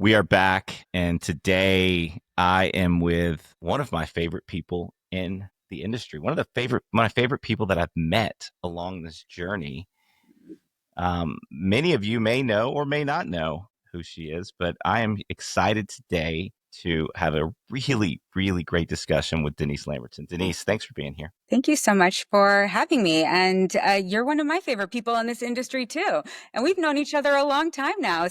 We are back, and today I am with one of my favorite people in the industry. One of my favorite people that I've met along this journey. Many of you may know or may not know who she is, but I am excited today to have a really, really great discussion with Denise Lambertson. Denise, thanks for being here. Thank you so much for having me. And you're one of my favorite people in this industry too. And we've known each other a long time now.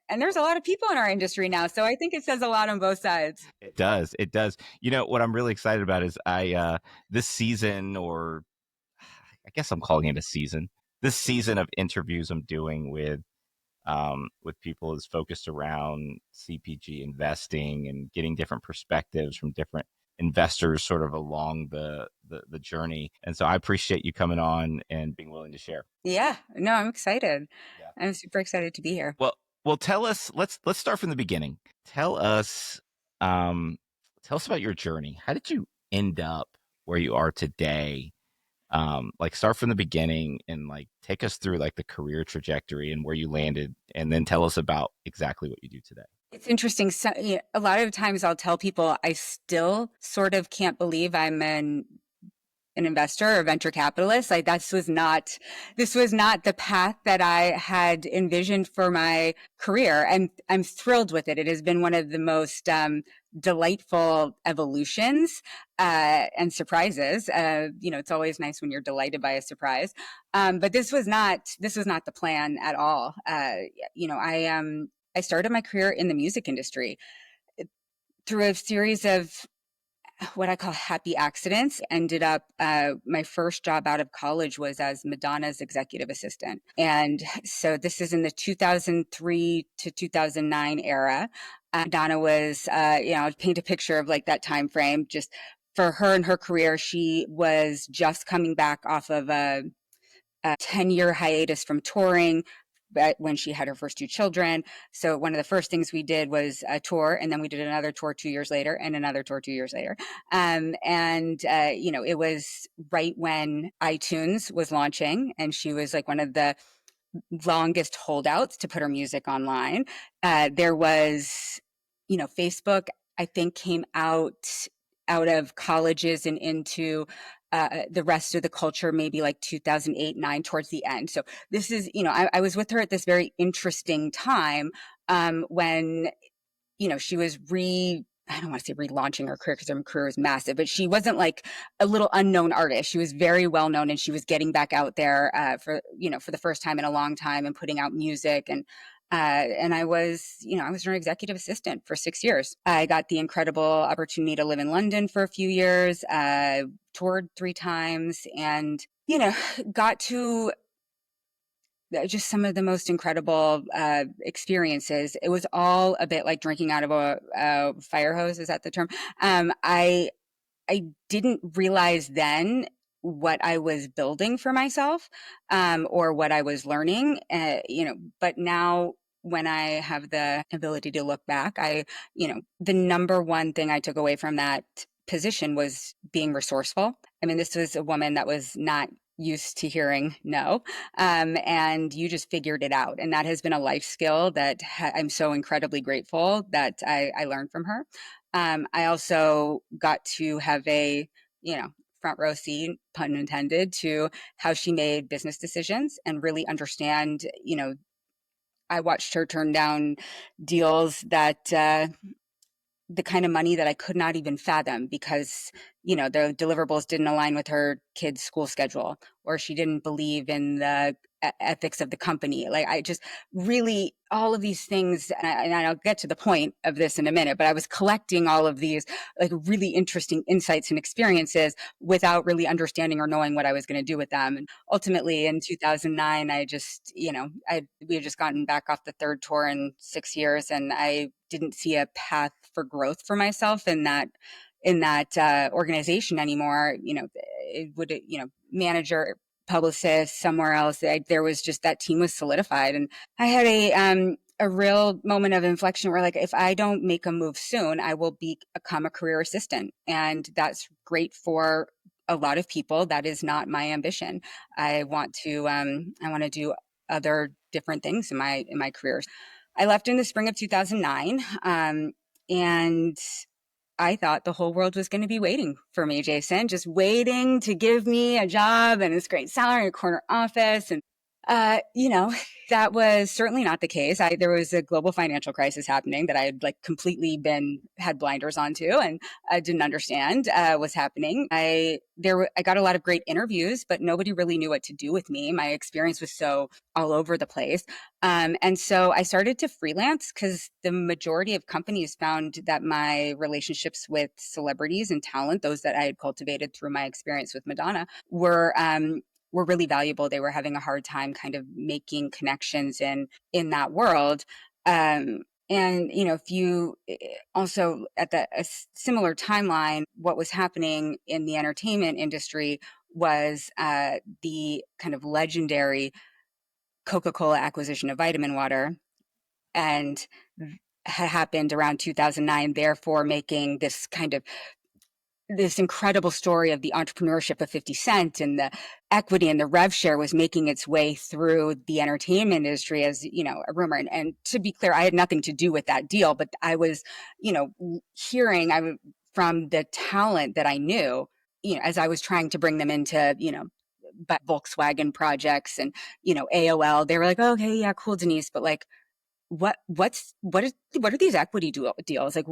And there's a lot of people in our industry now. So I think it says a lot on both sides. It does. It does. You know what I'm really excited about is this season, or I guess I'm calling it a season. This season of interviews I'm doing with people is focused around CPG investing and getting different perspectives from different investors sort of along the journey. And so I appreciate you coming on and being willing to share. Yeah, no, I'm excited. Yeah. I'm super excited to be here. Well, tell us. Let's start from the beginning. Tell us, um, tell us about your journey. How did you end up where you are today? Like start from the beginning and like take us through like the career trajectory and where you landed, and then tell us about exactly what you do today. It's interesting. So, a lot of times I'll tell people I still sort of can't believe I'm an investor or venture capitalist. Like this was not the path that I had envisioned for my career. I'm thrilled with it. It has been one of the most delightful evolutions and surprises. It's always nice when you're delighted by a surprise. But this was not the plan at all. I started my career in the music industry through a series of what I call happy accidents. Ended up, my first job out of college was as Madonna's executive assistant. And so this is in the 2003 to 2009 era. Madonna was, I'll paint a picture of like that time frame. Just for her and her career, she was just coming back off of a 10-year hiatus from touring when she had her first two children. So one of the first things we did was a tour, and then we did another tour 2 years later and another tour 2 years later. It was right when iTunes was launching, and she was like one of the longest holdouts to put her music online. There was, Facebook, I think, came out of colleges and into the rest of the culture, maybe like 2008, nine, towards the end. So this is, I was with her at this very interesting time when, she was I don't want to say relaunching her career because her career was massive, but she wasn't like a little unknown artist. She was very well known, and she was getting back out there for the first time in a long time and putting out music. And I was her executive assistant for 6 years. I got the incredible opportunity to live in London for a few years, toured 3 times, and, got to just some of the most incredible experiences. It was all a bit like drinking out of a fire hose. Is that the term? I didn't realize then what I was building for myself, or what I was learning, but now when I have the ability to look back, the number one thing I took away from that position was being resourceful. I mean, this was a woman that was not used to hearing no, and you just figured it out. And that has been a life skill that I'm so incredibly grateful that I learned from her. I also got to have a, front row seat, pun intended, to how she made business decisions and really understand, I watched her turn down deals that, the kind of money that I could not even fathom because, the deliverables didn't align with her kid's school schedule, or she didn't believe in the ethics of the company. Like, I just really, all of these things, and I'll get to the point of this in a minute, but I was collecting all of these like really interesting insights and experiences without really understanding or knowing what I was going to do with them. And ultimately in 2009, we had just gotten back off the third tour in 6 years, and I didn't see a path for growth for myself in that organization anymore. It would, manager, publicist somewhere else. There was just, that team was solidified, and I had a real moment of inflection where, like, if I don't make a move soon, I will become a career assistant, and that's great for a lot of people. That is not my ambition. I want to do other different things in my career. I left in the spring of 2009. And I thought the whole world was going to be waiting for me, Jason, just waiting to give me a job and this great salary, a corner office. And, you know, that was certainly not the case. There was a global financial crisis happening that I had like completely had blinders onto, and I didn't understand was happening. I got a lot of great interviews, but nobody really knew what to do with me. My experience was so all over the place. And so I started to freelance because the majority of companies found that my relationships with celebrities and talent, those that I had cultivated through my experience with Madonna, were really valuable. They were having a hard time kind of making connections in that world. And you know, if you also at a similar timeline, what was happening in the entertainment industry was the kind of legendary Coca-Cola acquisition of Vitamin Water, and had happened around 2009, therefore making this incredible story of the entrepreneurship of 50 Cent and the equity and the rev share was making its way through the entertainment industry as, you know, a rumor. And to be clear, I had nothing to do with that deal, but I was, you know, hearing from the talent that I knew, you know, as I was trying to bring them into, you know, Volkswagen projects and, you know, AOL, they were like, oh, okay, yeah, cool, Denise. But like, what are these equity deals like?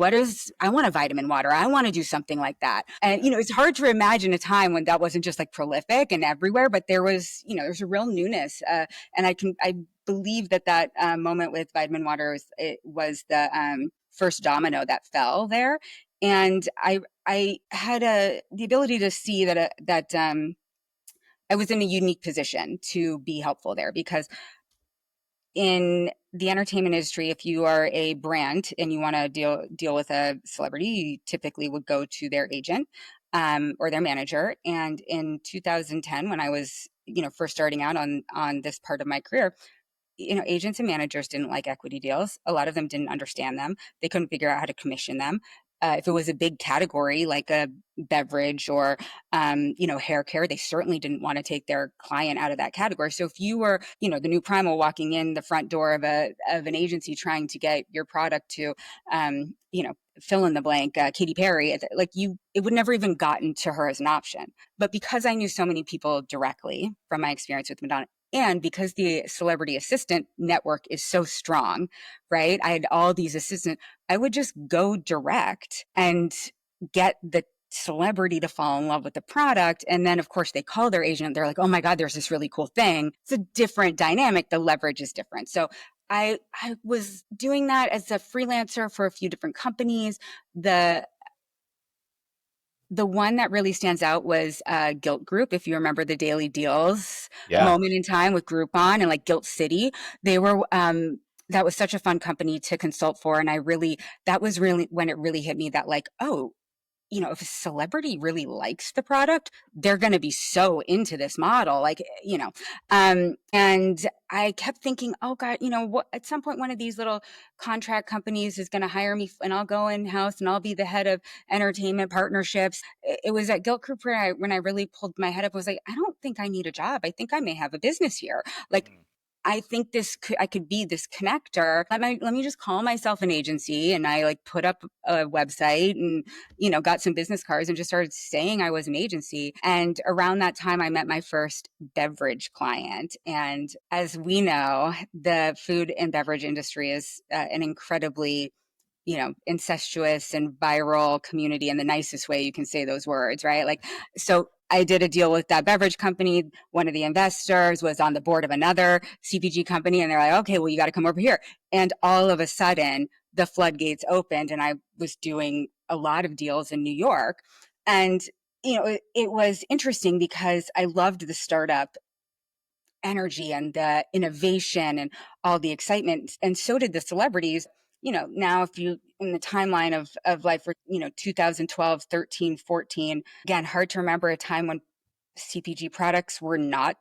I want a Vitamin Water, I want to do something like that. And you know, it's hard to imagine a time when that wasn't just like prolific and everywhere, but there was, you know, there's a real newness, and I believe that moment with Vitamin Water was the first domino that fell there. And I had the ability to see that I was in a unique position to be helpful there, because in the entertainment industry, if you are a brand and you want to deal with a celebrity, you typically would go to their agent or their manager. And in 2010, when I was, you know, first starting out on this part of my career, you know, agents and managers didn't like equity deals. A lot of them didn't understand them. They couldn't figure out how to commission them. If it was a big category like a beverage or, you know, hair care, they certainly didn't want to take their client out of that category. So if you were, you know, the new primal walking in the front door of an agency trying to get your product to, you know, fill in the blank, Katy Perry, like it would never even gotten to her as an option. But because I knew so many people directly from my experience with Madonna, and because the celebrity assistant network is so strong, right? I had all these assistants. I would just go direct and get the celebrity to fall in love with the product. And then, of course, they call their agent. They're like, oh my God, there's this really cool thing. It's a different dynamic. The leverage is different. So I was doing that as a freelancer for a few different companies. The one that really stands out was Gilt Group. If you remember the Daily Deals Yeah. moment in time with Groupon and like Gilt City, they were that was such a fun company to consult for. And that was really when it really hit me that like, oh, you know, if a celebrity really likes the product, they're going to be so into this model, like, you know, and I kept thinking, oh God, you know, at some point, one of these little contract companies is going to hire me and I'll go in house and I'll be the head of entertainment partnerships. It was at Gilt Group when I really pulled my head up, I was like, I don't think I need a job. I think I may have a business here. Like, Mm. I think I could be this connector. Let me just call myself an agency. And I like put up a website and, you know, got some business cards and just started saying I was an agency. And around that time, I met my first beverage client. And as we know, the food and beverage industry is an incredibly, you know, incestuous and viral community in the nicest way you can say those words, right? Like, so I did a deal with that beverage company. One of the investors was on the board of another CPG company, and they're like, okay, well, you got to come over here. And all of a sudden, the floodgates opened, and I was doing a lot of deals in New York. And, you know, it was interesting because I loved the startup energy and the innovation and all the excitement. And so did the celebrities. You know, now if you in the timeline of life for, you know, 2012, 13, 14, again, hard to remember a time when CPG products were not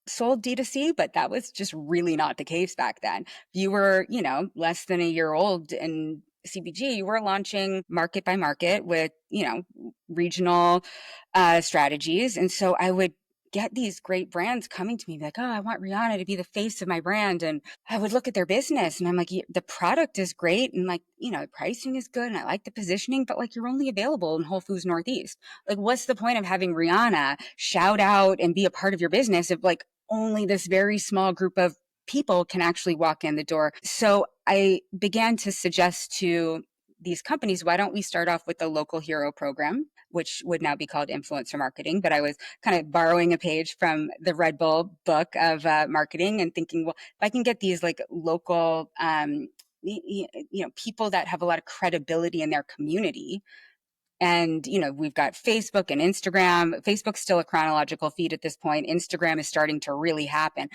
sold D2C, but that was just really not the case back then. If you were, you know, less than a year old in CPG, you were launching market by market with, you know, regional strategies. And so I would get these great brands coming to me like, oh, I want Rihanna to be the face of my brand. And I would look at their business and I'm like, the product is great. And like, the pricing is good. And I like the positioning, but like, you're only available in Whole Foods Northeast. Like, what's the point of having Rihanna shout out and be a part of your business if like only this very small group of people can actually walk in the door? So I began to suggest to these companies, why don't we start off with the local hero program, which would now be called influencer marketing. But I was kind of borrowing a page from the Red Bull book of marketing and thinking, well, if I can get these like local, people that have a lot of credibility in their community. And, we've got Facebook and Instagram. Facebook's still a chronological feed at this point. Instagram is starting to really happen.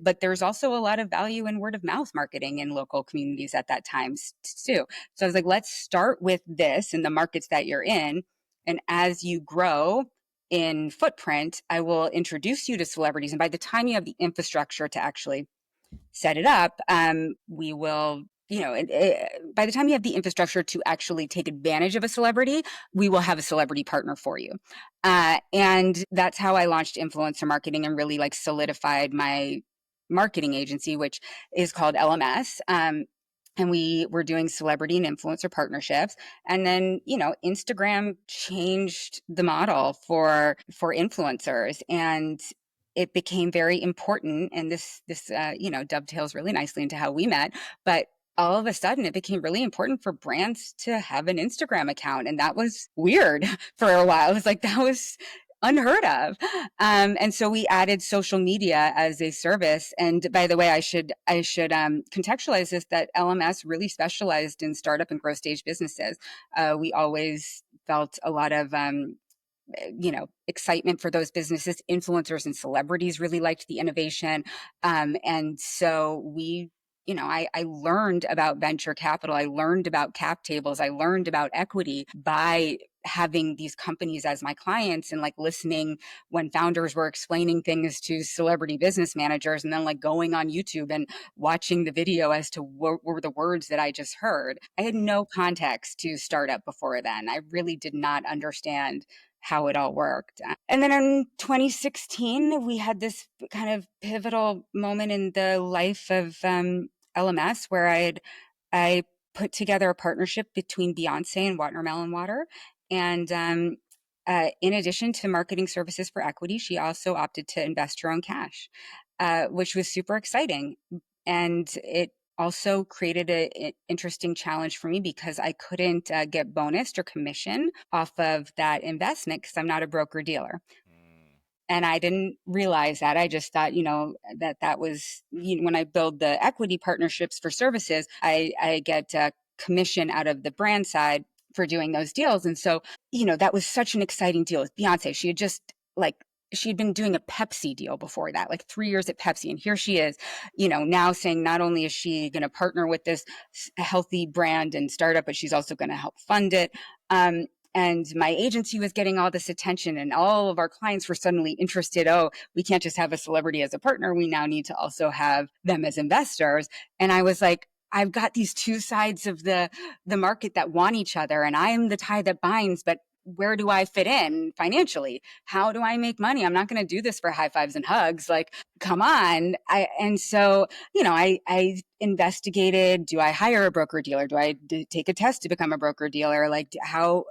But there's also a lot of value in word of mouth marketing in local communities at that time too. So I was like, let's start with this in the markets that you're in. And as you grow in footprint, I will introduce you to celebrities. And by the time you have the infrastructure to actually set it up, we will, by the time you have the infrastructure to actually take advantage of a celebrity, we will have a celebrity partner for you. And that's how I launched influencer marketing and really like solidified my marketing agency, which is called LMS. And we were doing celebrity and influencer partnerships. And then, Instagram changed the model for influencers, and it became very important. And this dovetails really nicely into how we met. But all of a sudden, it became really important for brands to have an Instagram account, and that was weird for a while. It was like that was unheard of. And so we added social media as a service. And by the way, I should contextualize this, that LMS really specialized in startup and growth stage businesses. We always felt a lot of excitement for those businesses. Influencers and celebrities really liked the innovation. And so I learned about venture capital. I learned about cap tables. I learned about equity by having these companies as my clients and like listening when founders were explaining things to celebrity business managers, and then like going on YouTube and watching the video as to what were the words that I just heard. I had no context to startup before then. I really did not understand how it all worked. And then in 2016, we had this kind of pivotal moment in the life of LMS where I put together a partnership between Beyoncé and Watermelon Water. And in addition to marketing services for equity, she also opted to invest her own cash, which was super exciting. And it also created an interesting challenge for me because I couldn't get bonus or commission off of that investment because I'm not a broker dealer. Mm. And I didn't realize that. I just thought, that was, when I build the equity partnerships for services, I get commission out of the brand side for doing those deals. And so, that was such an exciting deal with Beyonce. She had just like, she'd been doing a Pepsi deal before that, like 3 years at Pepsi. And here she is, now saying not only is she going to partner with this healthy brand and startup, but she's also going to help fund it. And my agency was getting all this attention, and all of our clients were suddenly interested. Oh, we can't just have a celebrity as a partner. We now need to also have them as investors. And I was like, I've got these two sides of the market that want each other, and I am the tie that binds, but where do I fit in financially? How do I make money? I'm not going to do this for high fives and hugs. Like, come on. And so, I investigated, do I hire a broker dealer? Do I take a test to become a broker dealer? Like how,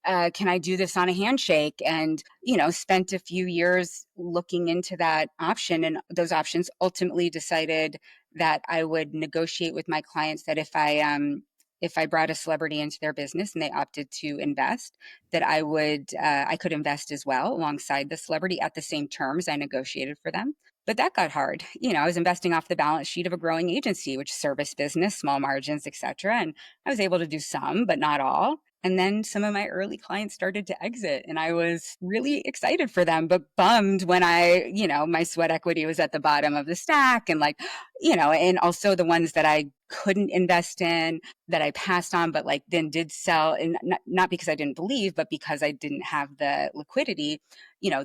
can I do this on a handshake? And, spent a few years looking into that option, and those options ultimately decided that I would negotiate with my clients that if I brought a celebrity into their business and they opted to invest, that I could invest as well alongside the celebrity at the same terms I negotiated for them. But that got hard. I was investing off the balance sheet of a growing agency, which service business, small margins, et cetera. And I was able to do some, but not all. And then some of my early clients started to exit, and I was really excited for them, but bummed when my sweat equity was at the bottom of the stack. And like, and also the ones that I couldn't invest in that I passed on, but like then did sell, and not because I didn't believe, but because I didn't have the liquidity.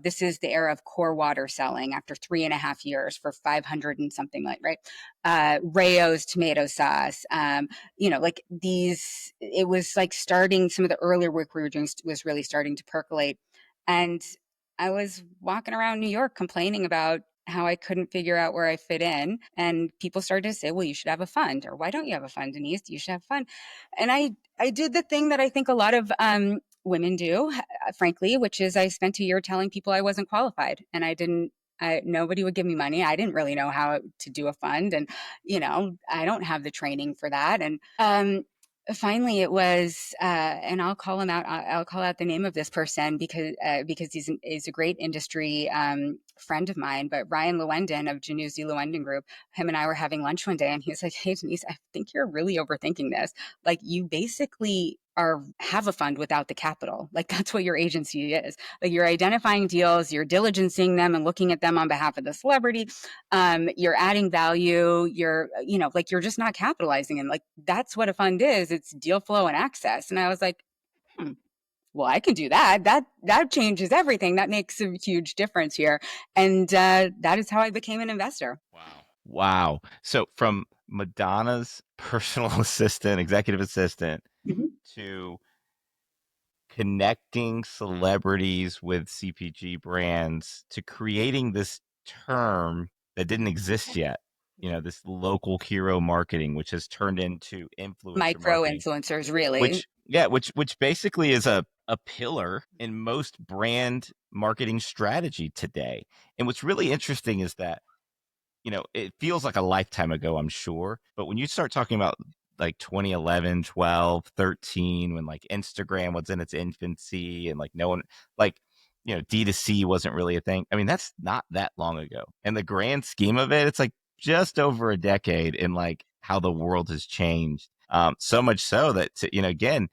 This is the era of core water selling after 3.5 years for 500 and something, like, right. Rayo's tomato sauce, like these, it was like starting, some of the earlier work we were doing was really starting to percolate. And I was walking around New York complaining about how I couldn't figure out where I fit in. And people started to say, well, you should have a fund, or why don't you have a fund, Denise? You should have a fund. And I did the thing that I think a lot of women do, frankly, which is I spent a year telling people I wasn't qualified and nobody would give me money. I didn't really know how to do a fund. And, I don't have the training for that. And finally it was and I'll call him out. I'll call out the name of this person because he's a great industry friend of mine, but Ryan Lewendon of Januzzi Lewendon Group. Him and I were having lunch one day and he was like, hey Denise, I think you're really overthinking this. Like, you basically have a fund without the capital. Like, that's what your agency is. Like, you're identifying deals, you're diligencing them and looking at them on behalf of the celebrity. You're adding value. Like, you're just not capitalizing. And like, that's what a fund is. It's deal flow and access. And I was like, well, I can do that. That changes everything. That makes a huge difference here. And that is how I became an investor. Wow. Wow. So from Madonna's personal assistant, executive assistant, to connecting celebrities with CPG brands, to creating this term that didn't exist yet, this local hero marketing, which has turned into influencer Micro marketing, influencers, really. which basically is a pillar in most brand marketing strategy today. And what's really interesting is that, it feels like a lifetime ago, I'm sure. But when you start talking about like 2011, 12, 13, when like Instagram was in its infancy and like no one, like, D2C wasn't really a thing. I mean, that's not that long ago. And the grand scheme of it, it's like just over a decade in like how the world has changed. So much so that, again,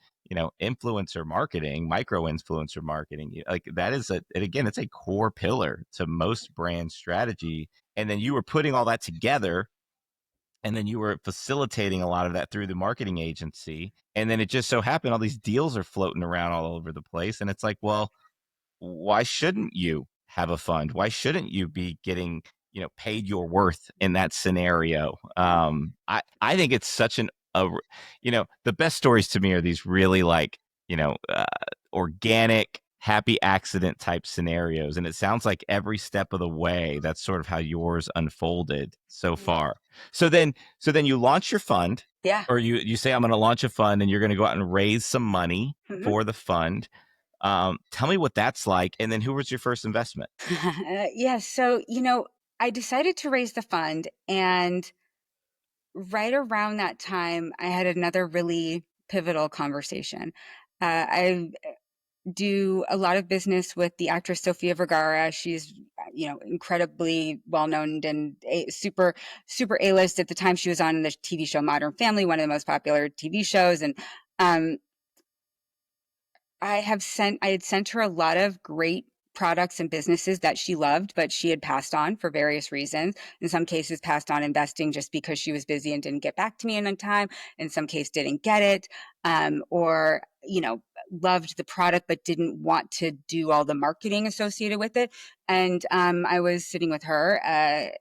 influencer marketing, micro influencer marketing, like that is again, it's a core pillar to most brand strategy. And then you were putting all that together, and then you were facilitating a lot of that through the marketing agency. And then it just so happened all these deals are floating around all over the place. And it's like, well, why shouldn't you have a fund? Why shouldn't you be getting, paid your worth in that scenario? I think it's such the best stories to me are these really like, organic, happy accident type scenarios. And it sounds like every step of the way, that's sort of how yours unfolded so far. So then you launch your fund. Yeah. Or you say, I'm going to launch a fund, and you're going to go out and raise some money for the fund. Tell me what that's like. And then who was your first investment? Yeah. So, I decided to raise the fund, and right around that time, I had another really pivotal conversation. I do a lot of business with the actress Sofia Vergara. She's, incredibly well known and super, super A-list. At the time, she was on the TV show Modern Family, one of the most popular TV shows. And um, I had sent her a lot of great products and businesses that she loved, but she had passed on for various reasons. In some cases, passed on investing just because she was busy and didn't get back to me in time. In some case, didn't get it, or loved the product but didn't want to do all the marketing associated with it. And I was sitting with her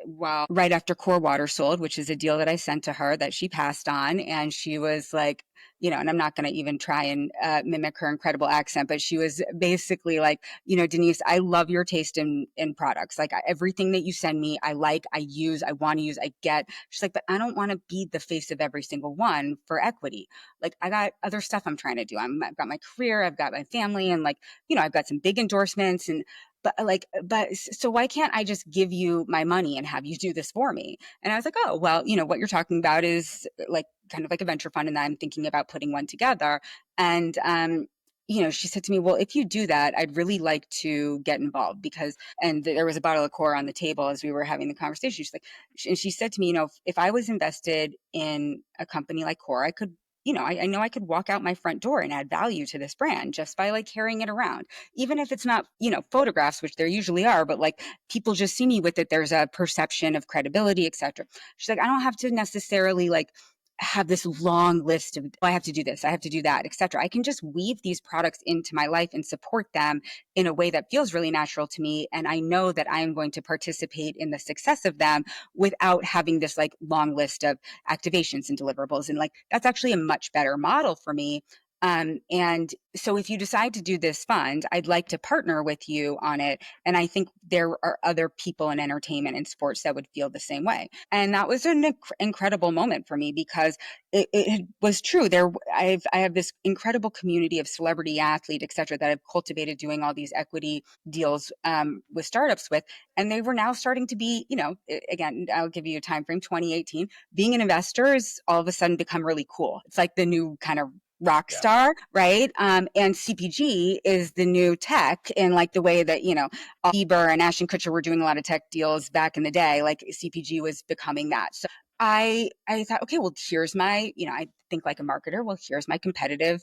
while right after Core Water sold, which is a deal that I sent to her that she passed on, and she was like, and I'm not going to even try and mimic her incredible accent, but she was basically like, Denise, I love your taste in products. Like, everything that you send me, I like, I use, I want to use, I get. She's like, but I don't want to be the face of every single one for equity. Like, I got other stuff I'm trying to do. I've got my career, I've got my family, and like, I've got some big endorsements, and but so why can't I just give you my money and have you do this for me? And I was like, oh, well, what you're talking about is like kind of like a venture fund, and I'm thinking about putting one together. And she said to me, well, if you do that, I'd really like to get involved and there was a bottle of Core on the table as we were having the conversation. She's like, and she said to me, if I was invested in a company like Core, I could, I know I could walk out my front door and add value to this brand just by like carrying it around, even if it's not, photographs, which there usually are, but like people just see me with it. There's a perception of credibility, etc. She's like, I don't have to necessarily like have this long list of, I have to do this, I have to do that, etc. I can just weave these products into my life and support them in a way that feels really natural to me. And I know that I am going to participate in the success of them without having this like long list of activations and deliverables. And like, that's actually a much better model for me. And so if you decide to do this fund, I'd like to partner with you on it. And I think there are other people in entertainment and sports that would feel the same way. And that was an incredible moment for me because it was true. I have this incredible community of celebrity athlete, et cetera, that I've cultivated doing all these equity deals with startups with. And they were now starting to be, again, I'll give you a time frame, 2018, being an investor is all of a sudden become really cool. It's like the new kind of rock Yeah. star, right? And CPG is the new tech in like the way that, Bieber and Ashton Kutcher were doing a lot of tech deals back in the day, like CPG was becoming that. So I thought, okay, well, here's my, I think like a marketer, well, here's my competitive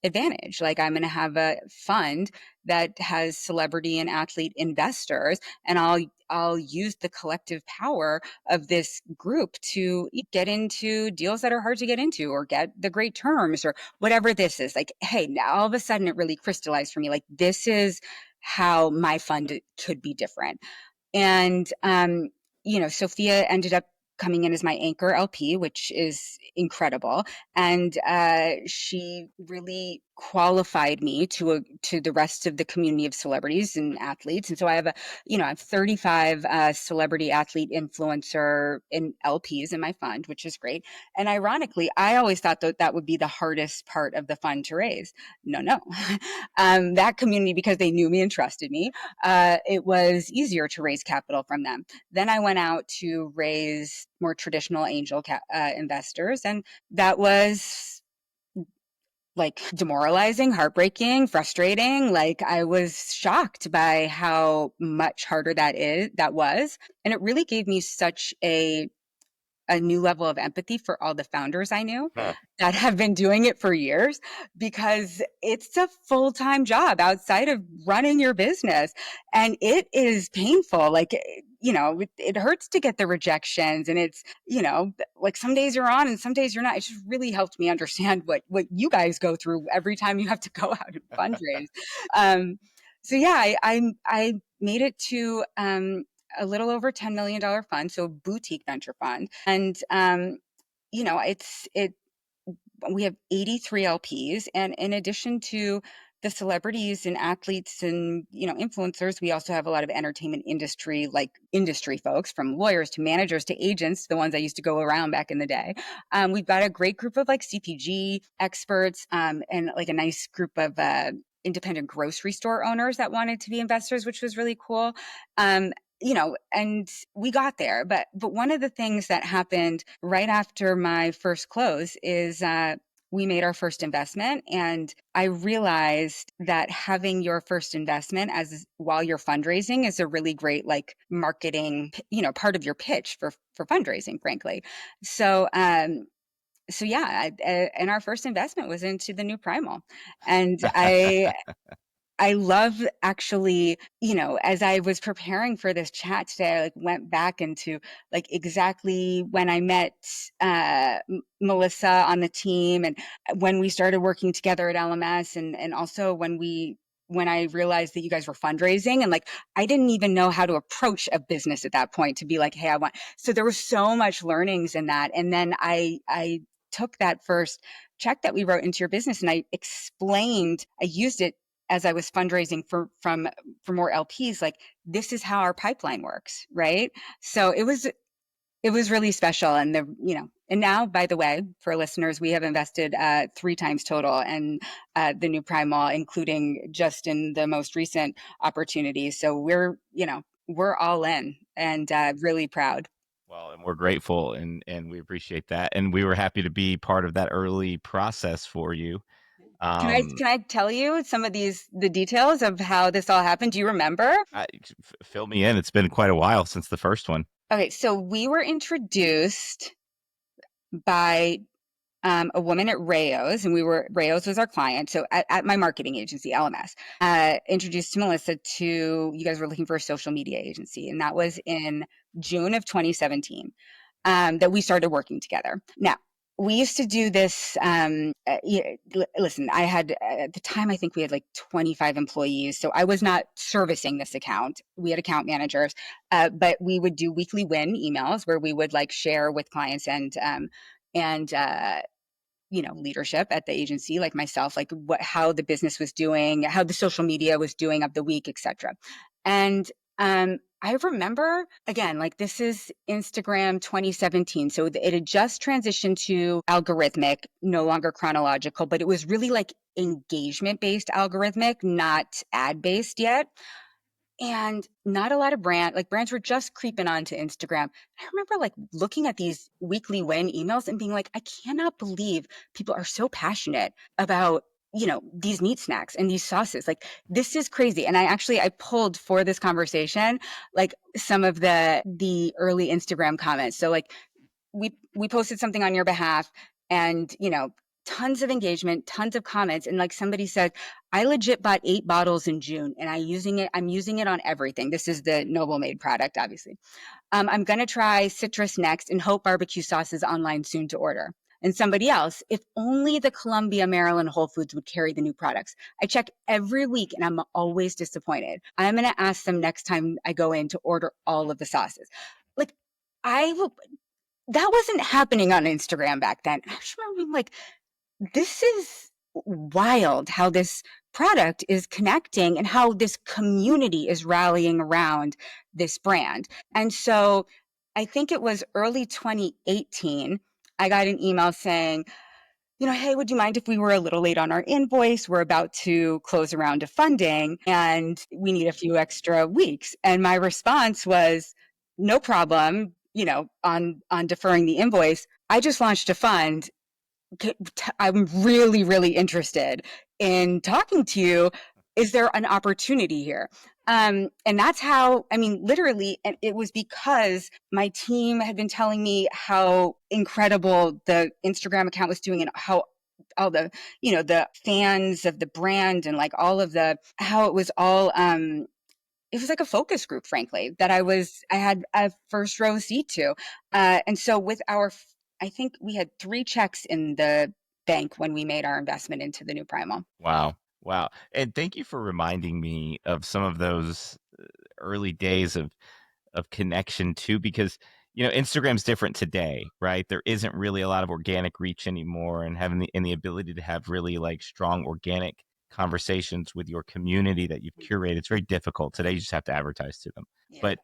advantage. Like I'm going to have a fund that has celebrity and athlete investors, and I'll use the collective power of this group to get into deals that are hard to get into or get the great terms or whatever this is. Like, hey, now all of a sudden it really crystallized for me. Like this is how my fund could be different. And, Sophia ended up coming in as my anchor LP, which is incredible. And she really qualified me to the rest of the community of celebrities and athletes. And so I have 35 celebrity athlete influencer in LPs in my fund, which is great. And ironically, I always thought that would be the hardest part of the fund to raise. No. That community, because they knew me and trusted me, it was easier to raise capital from them. Then I went out to raise more traditional angel investors, and that was like demoralizing, heartbreaking, frustrating. Like I was shocked by how much harder that was. And it really gave me such a new level of empathy for all the founders I knew Huh. that have been doing it for years, because it's a full-time job outside of running your business. And it is painful. Like, it hurts to get the rejections, and it's, like some days you're on and some days you're not. It just really helped me understand what you guys go through every time you have to go out and fundraise. Um, so yeah, I made it to a little over $10 million fund, so a boutique venture fund. And, it we have 83 LPs. And in addition to the celebrities and athletes and, influencers, we also have a lot of entertainment industry, like industry folks, from lawyers to managers to agents, the ones I used to go around back in the day. We've got a great group of like CPG experts, and like a nice group of independent grocery store owners that wanted to be investors, which was really cool. And we got there. But one of the things that happened right after my first close is we made our first investment, and I realized that having your first investment as while you're fundraising is a really great like marketing, part of your pitch for fundraising, frankly. So yeah, and our first investment was into the new Primal, and I love actually, as I was preparing for this chat today, I like went back into like exactly when I met Melissa on the team, and when we started working together at LMS, and also when I realized that you guys were fundraising, and like I didn't even know how to approach a business at that point to be like, hey, I want. So there was so much learnings in that, and then I took that first check that we wrote into your business, and I used it as I was fundraising for more LPs, like this is how our pipeline works, right? So it was really special. And and now, by the way, for listeners, we have invested 3 times total, and the new Primal, including just in the most recent opportunities. So we're all in, and really proud. Well, and we're grateful, and we appreciate that, and we were happy to be part of that early process for you. Um, Can I tell you some of the details of how this all happened? Do you remember? Fill me in. It's been quite a while since the first one. Okay, so we were introduced by a woman at Rayo's, and Rayo's was our client. So at my marketing agency, LMS, introduced to Melissa to, you guys were looking for a social media agency. And that was in June of 2017, that we started working together. Now, we used to do this. Listen, I had, at the time, I think we had like 25 employees. So I was not servicing this account. We had account managers, but we would do weekly win emails where we would like share with clients and leadership at the agency, like myself, like how the business was doing, how the social media was doing of the week, etc. And I remember, again, like this is Instagram 2017. So it had just transitioned to algorithmic, no longer chronological, but it was really like engagement based algorithmic, not ad based yet. And not a lot of brands were just creeping onto Instagram. I remember like looking at these weekly win emails and being like, I cannot believe people are so passionate about, these meat snacks and these sauces. Like this is crazy. And I pulled for this conversation, like some of the early Instagram comments. So like we posted something on your behalf and tons of engagement, tons of comments, and like somebody said, I legit bought 8 bottles in June and I'm using it on everything. This is the Noble Made product, obviously. I'm gonna try citrus next and hope barbecue sauce is online soon to order. And somebody else, if only the Columbia, Maryland Whole Foods would carry the new products. I check every week and I'm always disappointed. I'm gonna ask them next time I go in to order all of the sauces. Like I that wasn't happening on Instagram back then. I just remember being like, this is wild how this product is connecting and how this community is rallying around this brand. And so I think it was early 2018, I got an email saying, hey, would you mind if we were a little late on our invoice? We're about to close a round of funding and we need a few extra weeks. And my response was, no problem, on deferring the invoice. I just launched a fund. I'm really, really interested in talking to you. Is there an opportunity here? And that's how, I mean, literally, and it was because my team had been telling me how incredible the Instagram account was doing and how all the fans of the brand and like all of how it was all, it was like a focus group, frankly, that I had a first row seat to. And so I think we had 3 checks in the bank when we made our investment into the new Primal. Wow. Wow. And thank you for reminding me of some of those early days of connection too, because Instagram's different today, right? There isn't really a lot of organic reach anymore, and having the ability to have really like strong organic conversations with your community that you've curated, it's very difficult today. You just have to advertise to them. Yeah. But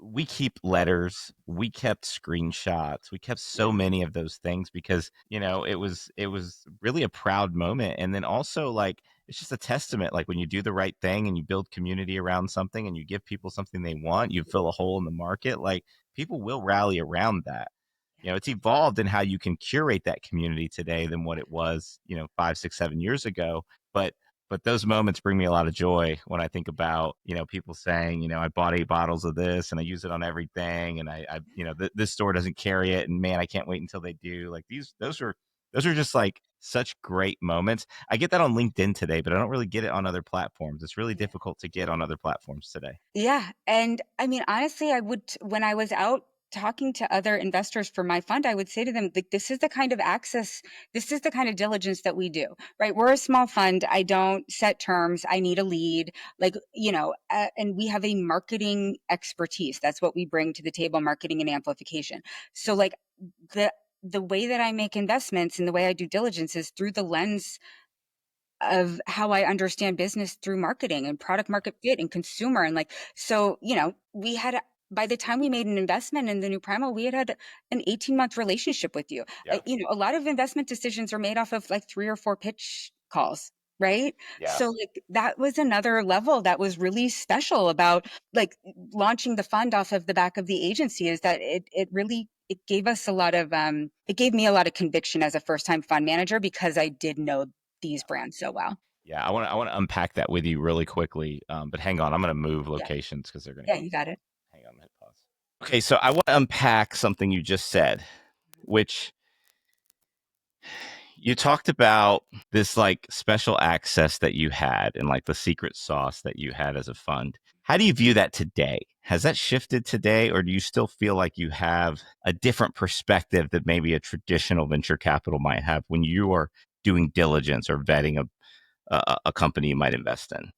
we keep letters, we kept screenshots, we kept so many of those things because it was really a proud moment. And then also, like, it's just a testament, like when you do the right thing and you build community around something and you give people something they want, you fill a hole in the market, like people will rally around that. It's evolved in how you can curate that community today than what it was 5, 6, 7 years ago. But those moments bring me a lot of joy when I think about, people saying, I bought 8 bottles of this and I use it on everything. And this store doesn't carry it. And man, I can't wait until they do. Like those are just like such great moments. I get that on LinkedIn today, but I don't really get it on other platforms. It's really difficult to get on other platforms today. Yeah. And I mean, honestly, when I was out talking to other investors for my fund, I would say to them, like, this is the kind of access, this is the kind of diligence that we do, right? We're a small fund. I don't set terms. I need a lead, like, and we have a marketing expertise. That's what we bring to the table, marketing and amplification. So like the way that I make investments and the way I do diligence is through the lens of how I understand business through marketing and product market fit and consumer. And like, so, by the time we made an investment in the new Primal, we had an 18-month relationship with you. Yeah. A lot of investment decisions are made off of like 3 or 4 pitch calls. Right. Yeah. So like that was another level that was really special about like launching the fund off of the back of the agency, is that it gave us it gave me a lot of conviction as a first time fund manager because I did know these brands so well. Yeah. I want to unpack that with you really quickly. But hang on, I'm going to move Yeah. locations because they're going to Yeah, go. you got it. Hang on, hit pause. Okay. So I want to unpack something you just said, which you talked about this like special access that you had and like the secret sauce that you had as a fund. How do you view that today? Has that shifted today, or do you still feel like you have a different perspective that maybe a traditional venture capital might have when you are doing diligence or vetting a company you might invest in?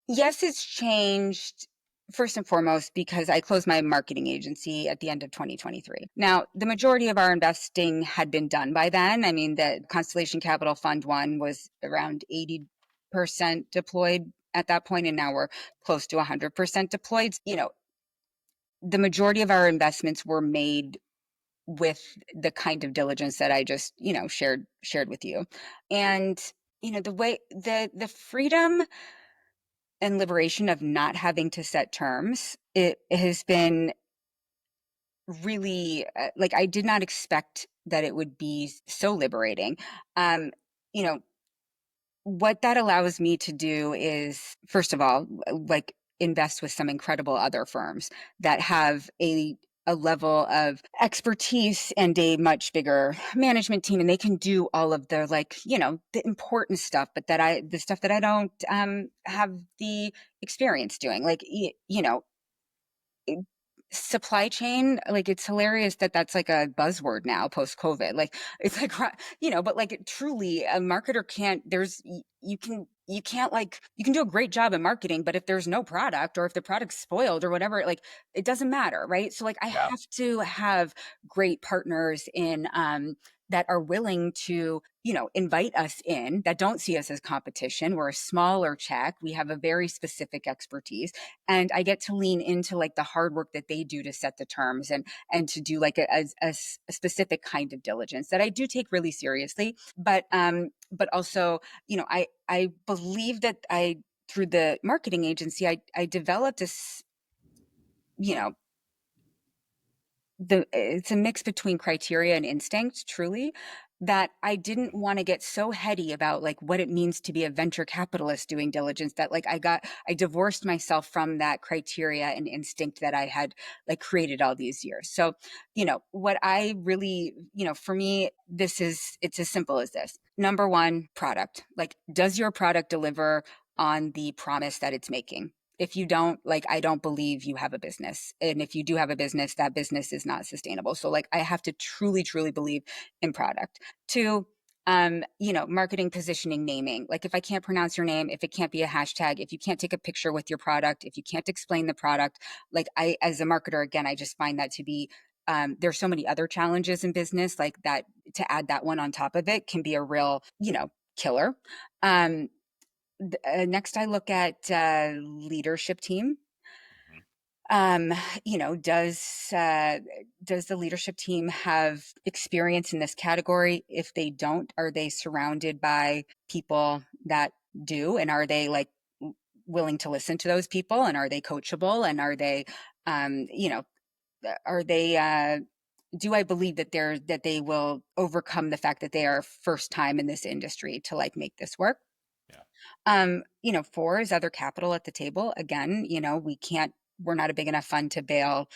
Yes, it's changed first and foremost, because I closed my marketing agency at the end of 2023. Now, the majority of our investing had been done by then. I mean, the Constellation Capital Fund One was around 80% deployed at that point, and now we're close to 100% deployed. The majority of our investments were made with the kind of diligence that I just, shared with you. And, the way the freedom and liberation of not having to set terms, it has been really like I did not expect that it would be so liberating. Um, you know, what that allows me to do is, first of all, like invest with some incredible other firms that have a level of expertise and a much bigger management team, and they can do all of the, like, the important stuff, but the stuff that I don't have the experience doing, like supply chain. Like, it's hilarious that that's like a buzzword now post COVID. Like, it's like, but like, truly a marketer can't, you can't, like, you can do a great job in marketing, but if there's no product, or if the product's spoiled or whatever, like, it doesn't matter, right? So like, I Yeah. have to have great partners in that are willing to, invite us in, that don't see us as competition. We're a smaller check. We have a very specific expertise, and I get to lean into like the hard work that they do to set the terms, and to do like a specific kind of diligence that I do take really seriously. But also, I believe that I through the marketing agency, I developed you know it's a mix between criteria and instinct, truly, that I didn't want to get so heady about like what it means to be a venture capitalist doing diligence, that like I divorced myself from that criteria and instinct that I had like created all these years. So, what I really, for me, it's as simple as this. Number one, product. Like, does your product deliver on the promise that it's making? If you don't, like, I don't believe you have a business. And if you do have a business, that business is not sustainable. So like, I have to truly, truly believe in product. Two, marketing, positioning, naming. Like, if I can't pronounce your name, if it can't be a hashtag, if you can't take a picture with your product, if you can't explain the product, like, I, as a marketer, again, I just find that to be, there's so many other challenges in business, like that, to add that one on top of it can be a real, killer. Um, Next, I look at leadership team. Mhm. Um, does the leadership team have experience in this category? If they don't, are they surrounded by people that do? And are they like willing to listen to those people? And are they coachable? And are they, um, you know, are they? Do I believe that they will overcome the fact that they are first time in this industry to like make this work? Yeah. Four is other capital at the table. Again, we're not a big enough fund to bail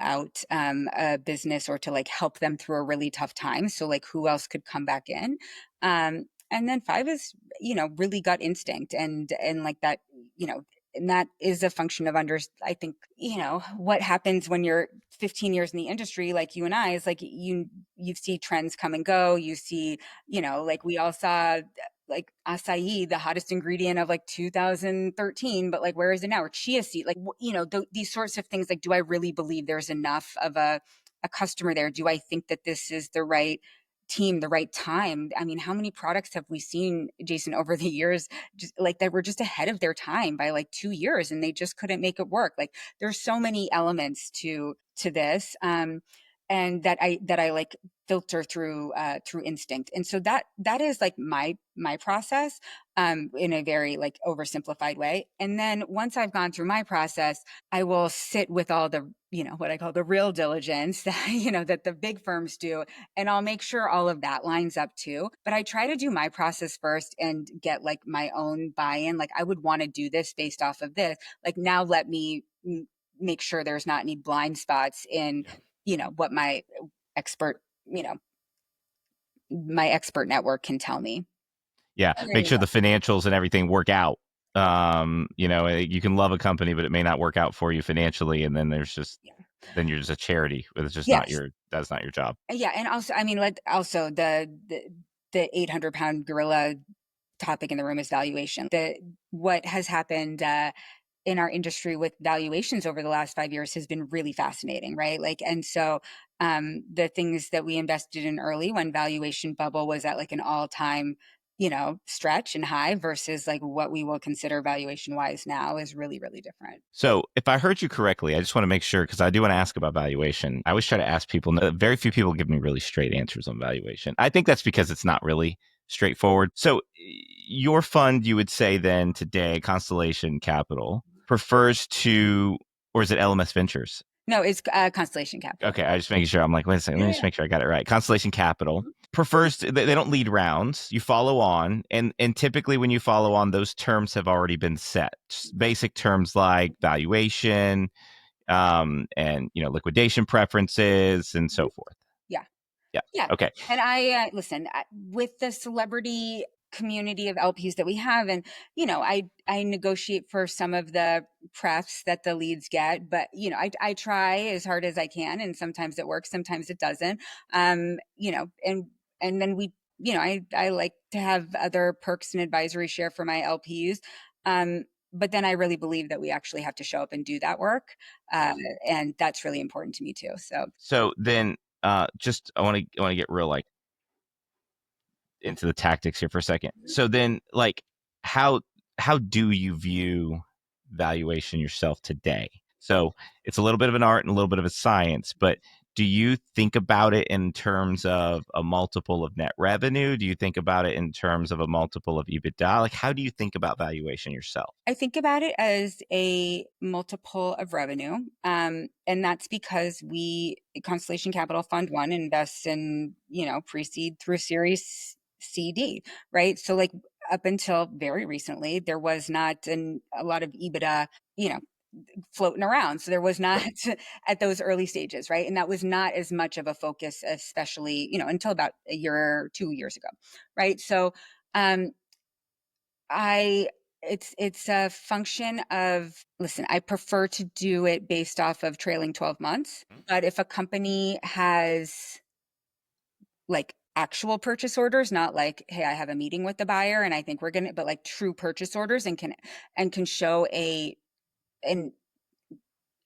out a business, or to like help them through a really tough time. So like, who else could come back in? And then five is, really gut instinct, and like that, and that is a function of I think, what happens when you're 15 years in the industry, like you and I, is like, you see trends come and go. You see, like we all saw, like, acai, the hottest ingredient of like 2013, but like, where is it now? Or chia seed, like, these sorts of things. Like, do I really believe there's enough of a customer there? Do I think that this is the right team, the right time? I mean, how many products have we seen, Jason, over the years, just like that were just ahead of their time by like 2 years, and they just couldn't make it work? Like, there's so many elements to this, and that I like filter through instinct. And so that is like my process, in a very like oversimplified way. And then once I've gone through my process, I will sit with all the, what I call the real diligence that, that the big firms do, and I'll make sure all of that lines up too. But I try to do my process first and get like my own buy-in. Like, I would want to do this based off of this. Like, now let me make sure there's not any blind spots in, Yeah. what expert, you know, my expert network can tell me. Yeah. And then Make you sure go, the financials and everything work out. You can love a company, but it may not work out for you financially, and then yeah. then you're just a charity. It's just not Yes. your that's not your job. Yeah. And also, I mean, also the 800-pound gorilla topic in the room is valuation. What has happened, in our industry with valuations over the last 5 years has been really fascinating, right? Like, and so the things that we invested in early when valuation bubble was at like an all-time, stretch and high versus like what we will consider valuation wise now is really, really different. So, if I heard you correctly, I just want to make sure because I do want to ask about valuation. I always try to ask people, very few people give me really straight answers on valuation. I think that's because it's not really straightforward. So, your fund, you would say then today, Constellation Capital, prefers to, or is it LMS Ventures? No, it's Constellation Capital. Okay, I just making sure. I'm like, wait a second, let Yeah, me just yeah. make sure I got it right. Constellation Capital prefers they don't lead rounds. You follow on, and typically when you follow on, those terms have already been set. Basic terms like valuation, and liquidation preferences and so forth. Yeah. Yeah. Yeah. Okay. And I listen with the celebrity community of LPs that we have, and I negotiate for some of the prefs that the leads get, but I try as hard as I can, and sometimes it works, sometimes it doesn't. And then I like to have other perks and advisory share for my LPs. But then I really believe that we actually have to show up and do that work, uh, and that's really important to me too. So So then, just I want to get real like into the tactics here for a second. So then, like, how how do you view valuation yourself today? So it's a little bit of an art and a little bit of a science, but do you think about it in terms of a multiple of net revenue? Do you think about it in terms of a multiple of EBITDA? Like, how do you think about valuation yourself? I think about it as a multiple of revenue. And that's because Constellation Capital Fund One invests in, pre-seed through Series CD, right? So like up until very recently, there was not a lot of EBITDA, you know, floating around. So there was not at those early stages, right? And that was not as much of a focus, especially, until about a year or 2 years ago, right? So um, I it's a function of, listen, I prefer to do it based off of trailing 12 months, but if a company has like actual purchase orders, not like, hey, I have a meeting with the buyer and I think we're gonna, but like true purchase orders and can show an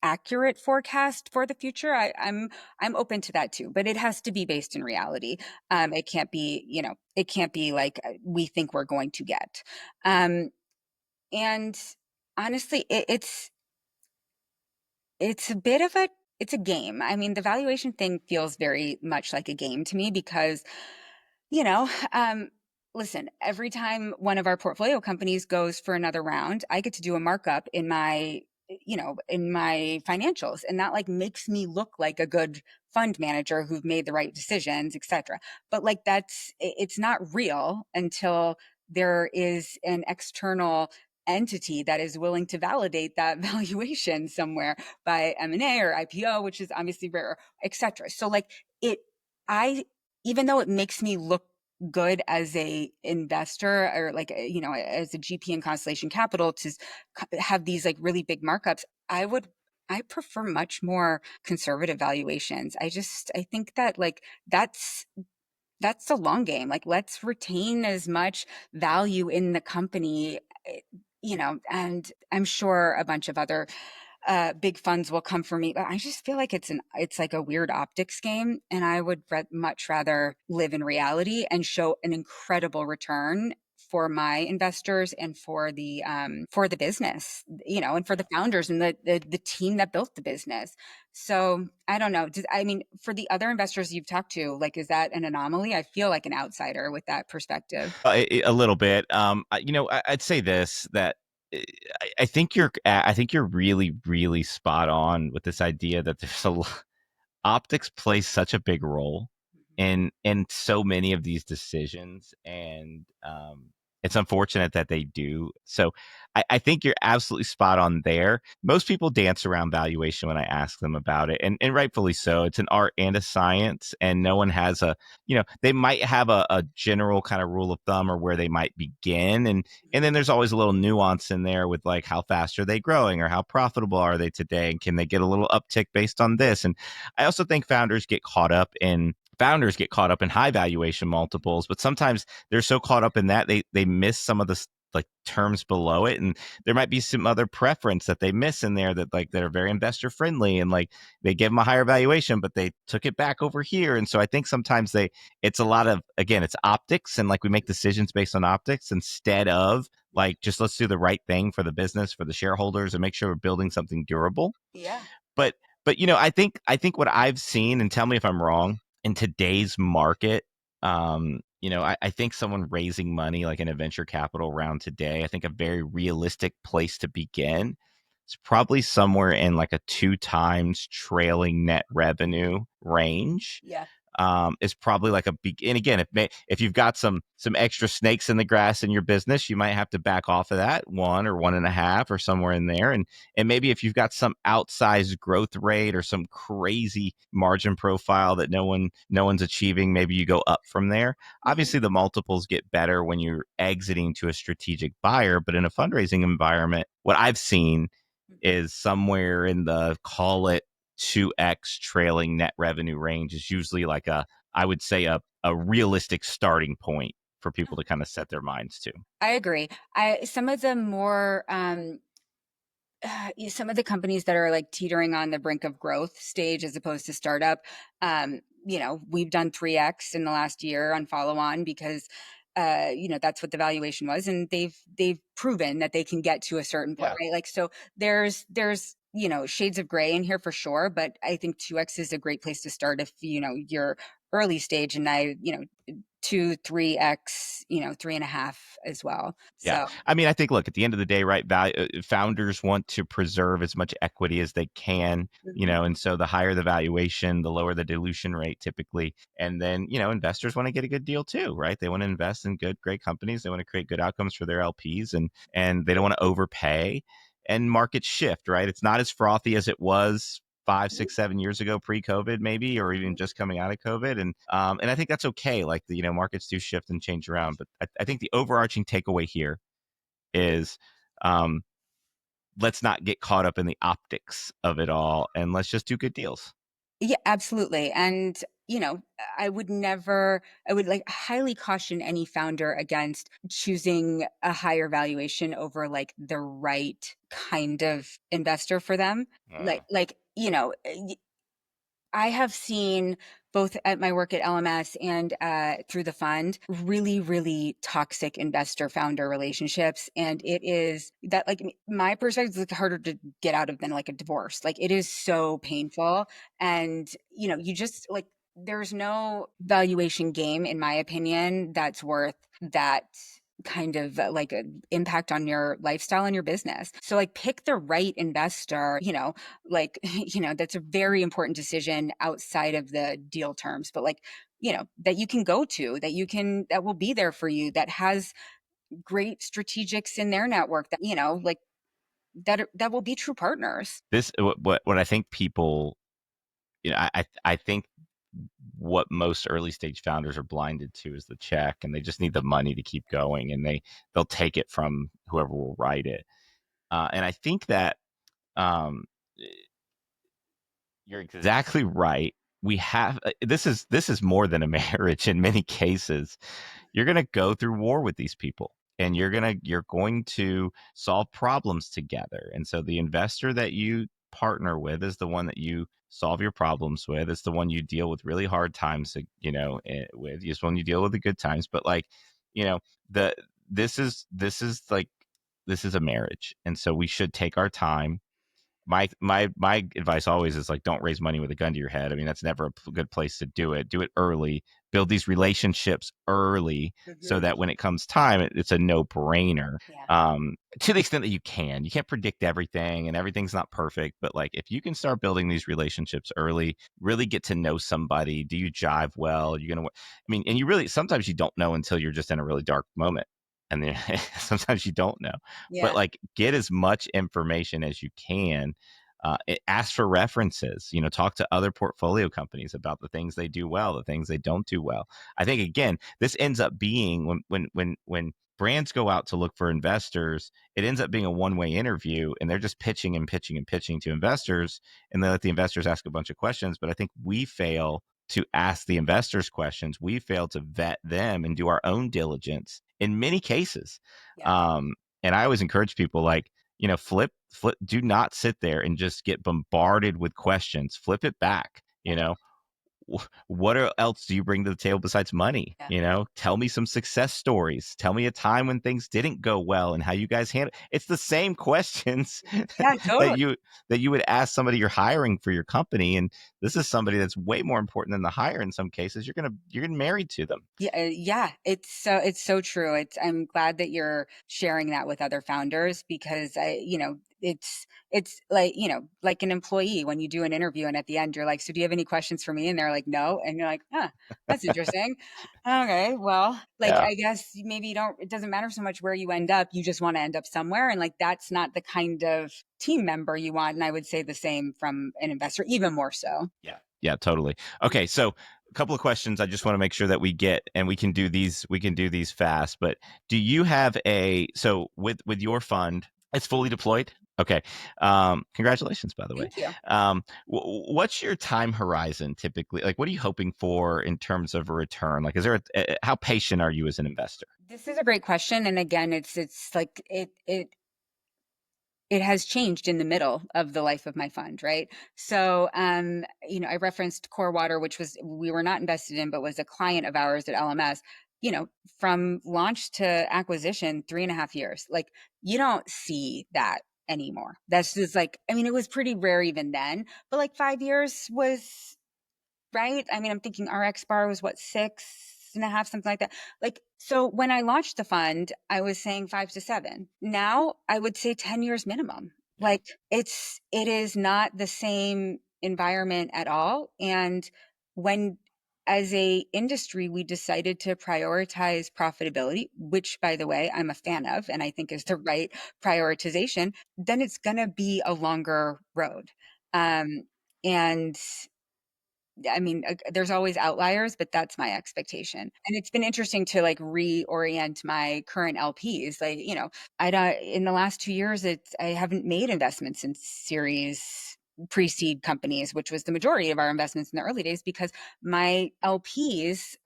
accurate forecast for the future, I'm open to that too, but it has to be based in reality. It can't be like we think we're going to get. Um, And honestly, it's a bit of it's a game. I mean, the valuation thing feels very much like a game to me because, you know, um, listen, every time one of our portfolio companies goes for another round, I get to do a markup in my financials, and that like makes me look like a good fund manager who've made the right decisions, etc. But like it's not real until there is an external entity that is willing to validate that valuation somewhere by M&A or IPO, which is obviously rare, etc. So like it I even though it makes me look good as a investor or like as a GP in Constellation Capital to have these like really big markups, I prefer much more conservative valuations. I think that like that's the long game. Like, let's retain as much value in the company, and I'm sure a bunch of other big funds will come for me. But I just feel like it's like a weird optics game, and I would much rather live in reality and show an incredible return for my investors and for the business, and for the founders and the team that built the business. So I don't know. I mean, for the other investors you've talked to, like, is that an anomaly? I feel like an outsider with that perspective. A little bit. I'd say this that I think you're really really spot on with this idea that there's a lot, optics plays such a big role in so many of these decisions, and it's unfortunate that they do. So I think you're absolutely spot on there. Most people dance around valuation when I ask them about it, and rightfully so. It's an art and a science, and no one has they might have a general kind of rule of thumb or where they might begin, and then there's always a little nuance in there with like how fast are they growing or how profitable are they today, and can they get a little uptick based on this. And I also think founders get caught up in high valuation multiples, but sometimes they're so caught up in that they miss some of the like terms below it, and there might be some other preference that they miss in there that like that are very investor friendly, and like they give them a higher valuation but they took it back over here. And so I think sometimes it's a lot of, again, it's optics, and like we make decisions based on optics instead of like just let's do the right thing for the business, for the shareholders, and make sure we're building something durable. Yeah. but I think what I've seen, and tell me if I'm wrong, in today's market, I think someone raising money like in a venture capital round today, I think a very realistic place to begin is probably somewhere in like a 2 times trailing net revenue range. Yeah. Is probably like a big, and again, if you've got some extra snakes in the grass in your business, you might have to back off of that 1 or 1.5 or somewhere in there. And maybe if you've got some outsized growth rate or some crazy margin profile that no one's achieving, maybe you go up from there. Mhm. Obviously the multiples get better when you're exiting to a strategic buyer, but in a fundraising environment, what I've seen Mhm. is somewhere in the, call it, 2x trailing net revenue range is usually like I would say a realistic starting point for people to kind of set their minds to. I agree. I some of the more some of the companies that are like teetering on the brink of growth stage as opposed to startup, we've done 3x in the last year on follow on because that's what the valuation was, and they've proven that they can get to a certain point, Yeah. right? Like, so there's shades of gray in here for sure, but I think 2x is a great place to start if you're early stage, and I 2 3x, 3.5 as well. Yeah. So I mean, I think, look, at the end of the day, right, founders want to preserve as much equity as they can, mhm, and so the higher the valuation, the lower the dilution rate typically. And then, investors want to get a good deal too, right? They want to invest in great companies. They want to create good outcomes for their LPs, and they don't want to overpay. And markets shift, right? It's not as frothy as it was 5, 6, 7 years ago, pre-COVID, maybe, or even mhm. just coming out of COVID. And I think that's okay. Like the markets do shift and change around, but I think the overarching takeaway here is, um, let's not get caught up in the optics of it all, and let's just do good deals. Yeah, absolutely. And, I would like highly caution any founder against choosing a higher valuation over like the right kind of investor for them. Uh, I have seen both at my work at LMS and through the fund really, really toxic investor founder relationships. And it is that, like, my perspective is like harder to get out of than like a divorce. Like, it is so painful. And, you just like, there's no valuation game, in my opinion, that's worth that kind of like impact on your lifestyle and your business. So like pick the right investor, like that's a very important decision outside of the deal terms, but like that you can go to, that will be there for you, that has great strategics in their network, that like that will be true partners. this what I think people, I think what most early stage founders are blinded to is the check, and they just need the money to keep going, and they'll take it from whoever will write it. And I think that, um, you're exactly right. We have, this is more than a marriage in many cases. You're going to go through war with these people, and you're going to solve problems together. And so the investor that you partner with is the one that you solve your problems with. It's the one you deal with really hard times, with. It's one you deal with the good times. But like, you know, the this is like, this is a marriage, and so we should take our time. My advice always is like, don't raise money with a gun to your head. I mean, that's never a good place to do it. Do it early. Build these relationships early so Mhm. that when it comes time, it's a no brainer. Yeah. To the extent that you can't predict everything, and everything's not perfect. But like, if you can start building these relationships early, really get to know somebody. Do you jive well? You're gonna. I mean, and you really, sometimes you don't know until you're just in a really dark moment, and then sometimes you don't know. But Yeah. like, get as much information as you can. Ask for references. Talk to other portfolio companies about the things they do well, the things they don't do well. I think, again, this ends up being, when brands go out to look for investors, it ends up being a one-way interview, and they're just pitching and pitching and pitching to investors, and they let the investors ask a bunch of questions. But I think we fail to ask the investors questions. We fail to vet them and do our own diligence in many cases. Yeah. Um, and I always encourage people, like, flip, do not sit there and just get bombarded with questions. Flip it back, what else do you bring to the table besides money? Yeah. Tell me some success stories. Tell me a time when things didn't go well and how you guys handle. It's the same questions Yeah, that totally. you would ask somebody you're hiring for your company. And this is somebody that's way more important than the hire. In some cases, you're gonna married to them. Yeah, yeah, it's so true. I'm glad that you're sharing that with other founders because it's like, like an employee when you do an interview and at the end you're like, "So do you have any questions for me?" And they're like, "No." And you're like, "Huh, that's interesting." Okay, well, like Yeah, I guess maybe you don't it doesn't matter so much where you end up, you just want to end up somewhere and like that's not the kind of team member you want. And I would say the same from an investor, even more so. yeah, totally. Okay, so a couple of questions I just want to make sure that we get, and we can do these fast. But do you have with your fund, it's fully deployed? Okay. Congratulations, by the way. Thank you. What's your time horizon typically? Like, what are you hoping for in terms of a return? Like, is there how patient are you as an investor? This is a great question, and again, it's like it has changed in the middle of the life of my fund, right? So, I referenced Core Water, which was we were not invested in, but was a client of ours at LMS. From launch to acquisition, 3.5 years. Like you don't see that anymore. That's just like, I mean, it was pretty rare even then, but like 5 years was right? I mean, I'm thinking RX bar was what, 6.5, something like that. Like, so when I launched the fund, I was saying 5 to 7. Now I would say 10 years minimum. Yeah, Like it is not the same environment at all. And when as a industry, we decided to prioritize profitability, which by the way, I'm a fan of, and I think is the right prioritization, then it's going to be a longer road. And I mean, there's always outliers, but that's my expectation. And it's been interesting to like reorient my current LPs. Like, I don't, in the last 2 years, I haven't made investments in series pre-seed companies, which was the majority of our investments in the early days, because my LPs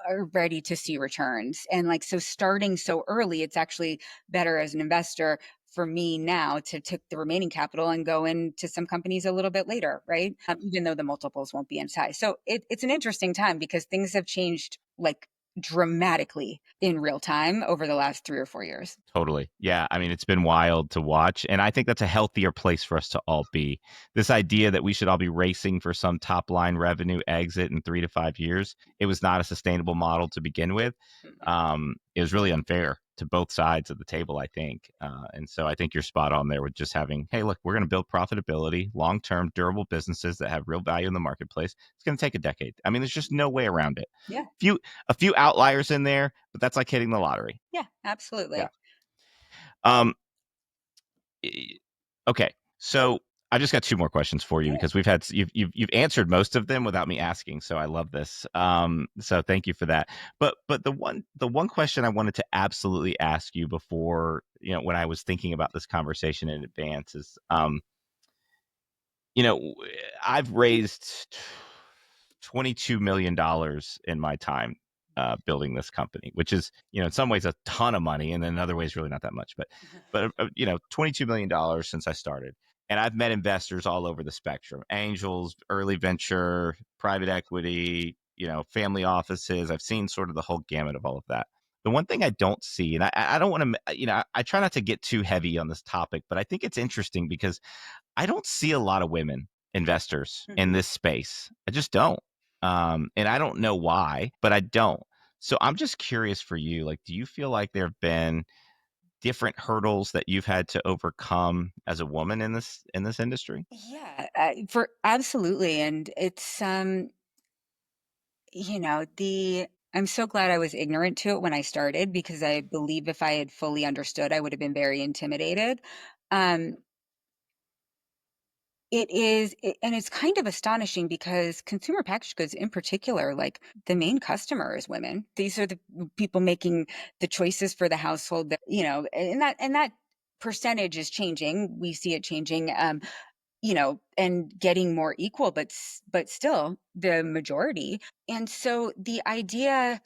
are ready to see returns. And like, so starting so early, it's actually better as an investor for me now to take the remaining capital and go into some companies a little bit later, right? Even though the multiples won't be as high. So it's an interesting time because things have changed like dramatically in real time over the last 3 or 4 years. totally. Yeah. I mean, it's been wild to watch. And I think that's a healthier place for us to all be. This idea that we should all be racing for some top line revenue exit in 3 to 5 years, it was not a sustainable model to begin with. Mm-mm. It was really unfair to both sides of the table, I think. And so I think you're spot on there with just having, hey, look, we're going to build profitability, long term, durable businesses that have real value in the marketplace. It's going to take a decade. I mean, there's just no way around it. Yeah. A few outliers in there, but that's like hitting the lottery. Yeah, Yeah. absolutely. Um, okay. So I just got two more questions for you Yeah. because you've answered most of them without me asking. So I love this. So thank you for that. But the one question I wanted to absolutely ask you before, when I was thinking about this conversation in advance is, you know, I've raised $22 million in my time building this company, which is, in some ways a ton of money, and then in other ways really not that much. But $22 million since I started, and I've met investors all over the spectrum: angels, early venture, private equity, family offices. I've seen sort of the whole gamut of all of that. The one thing I don't see, and I don't want to, I try not to get too heavy on this topic, but I think it's interesting because I don't see a lot of women investors in Mhm. this space. I just don't. And I don't know why, but I don't. So I'm just curious for you, like, do you feel like there have been different hurdles that you've had to overcome as a woman in this industry? Yeah, for absolutely. And it's the I'm so glad I was ignorant to it when I started because I believe if I had fully understood, I would have been very intimidated. Um, and it's kind of astonishing because consumer packaged goods in particular, like the main customer is women. These are the people making the choices for the household that, and that percentage is changing. We see it changing. and getting more equal, but still the majority. And so the idea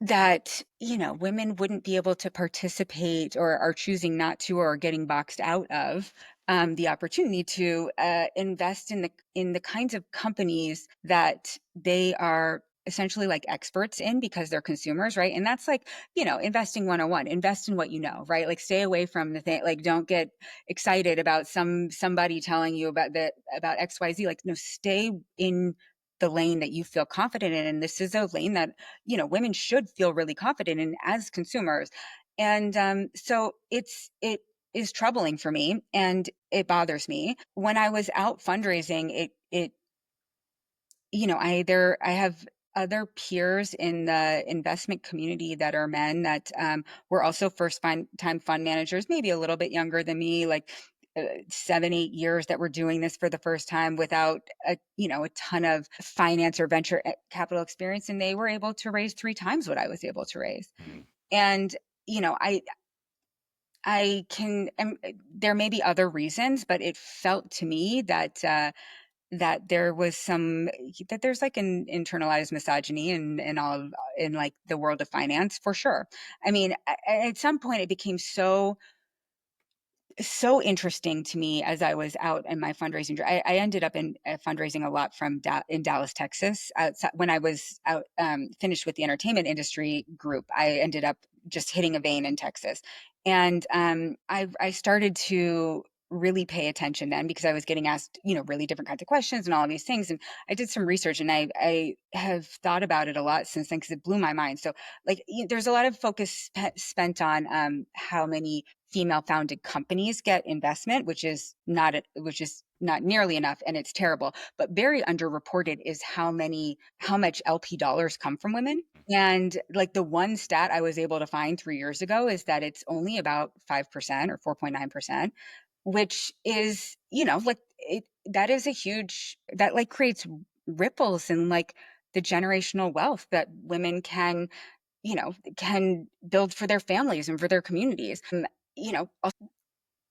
that, women wouldn't be able to participate or are choosing not to or are getting boxed out of the opportunity to invest in the kinds of companies that they are essentially like experts in because they're consumers, right? And that's like, investing 101, invest in what you know, right? Like stay away from the thing, like don't get excited about somebody telling you about XYZ. Like no, stay in the lane that you feel confident in. And this is a lane that women should feel really confident in as consumers. And so it is troubling for me and it bothers me. When I was out fundraising, it I have other peers in the investment community that are men that were also time fund managers, maybe a little bit younger than me, like 7, 8 years that were doing this for the first time without a ton of finance or venture capital experience, and they were able to raise 3 times what I was able to raise. Mm. And I can, there may be other reasons, but it felt to me that there was that there's like an internalized misogyny in all of, in like the world of finance for sure. I mean, at some point it became so interesting to me as I was out in my fundraising. I ended up in fundraising a lot from in Dallas, Texas. Outside, when I was out, finished with the entertainment industry group, I ended up just hitting a vein in Texas, and I started to really pay attention then because I was getting asked, really different kinds of questions and all of these things. And I did some research, and I have thought about it a lot since then because it blew my mind. So, like, there's a lot of focus spent on how many female founded companies get investment, which is not nearly enough, and it's terrible. But very underreported is how much LP dollars come from women. And like the one stat I was able to find 3 years ago is that it's only about 5% or 4.9%, which is, like that is a huge, that like creates ripples in like the generational wealth that women can build for their families and for their communities. Also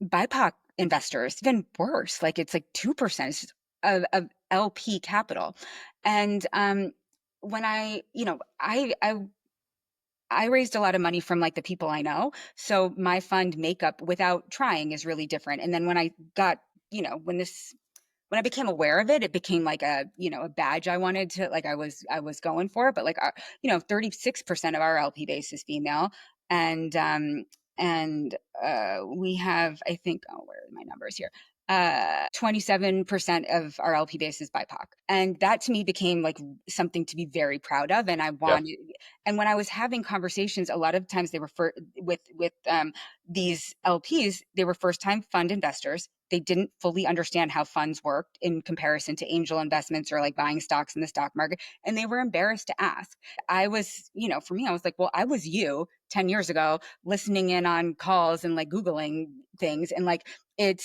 BIPOC investors, even worse, like it's like 2% of LP capital. And when I raised a lot of money from like the people I know. So my fund makeup without trying is really different. And then when I got, when I became aware of it, it became like a badge I wanted to, like, I was going for. But like, 36% of our LP base is female. And, we have, I think, oh, where are my numbers here? 27% of our LP base is BIPOC. And that to me became like something to be very proud of. And Yeah. and when I was having conversations, a lot of times they were with these LPs, they were first time fund investors. They didn't fully understand how funds worked in comparison to angel investments or like buying stocks in the stock market. And they were embarrassed to ask. I was, for me, I was like, well, I was you 10 years ago listening in on calls and like Googling things. And like, and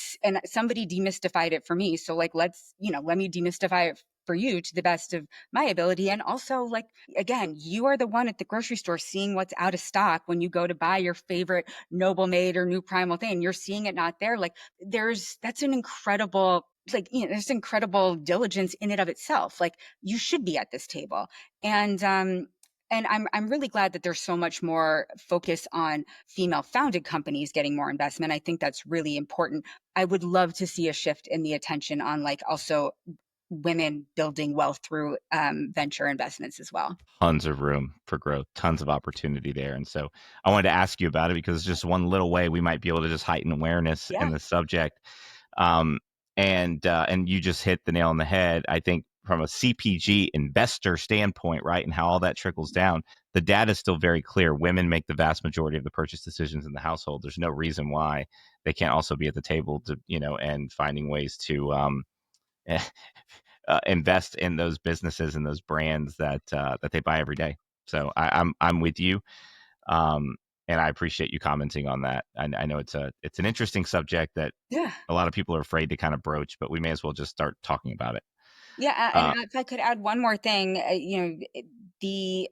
somebody demystified it for me. So like, let me demystify it for you to the best of my ability. And also, like, again, you are the one at the grocery store seeing what's out of stock when you go to buy your favorite Noble Made or New Primal thing. You're seeing it not there. Like, that's an incredible, like, there's incredible diligence in it of itself. Like, you should be at this table. And I'm really glad that there's so much more focus on female founded companies getting more investment. I think that's really important. I would love to see a shift in the attention on like also women building wealth through venture investments as well. Tons of room for growth, tons of opportunity there. And so I wanted to ask you about it because it's just one little way we might be able to just heighten awareness in Yeah. the subject. Um, and you just hit the nail on the head. I think from a CPG investor standpoint, right, and how all that trickles down, the data is still very clear. Women make the vast majority of the purchase decisions in the household. There's no reason why they can't also be at the table to, and finding ways to invest in those businesses and those brands that they buy every day. So I'm with you, um, and I appreciate you commenting on that. I know it's an interesting subject that Yeah. a lot of people are afraid to kind of broach, but we may as well just start talking about it. Yeah, and Uh, if I could add one more thing, the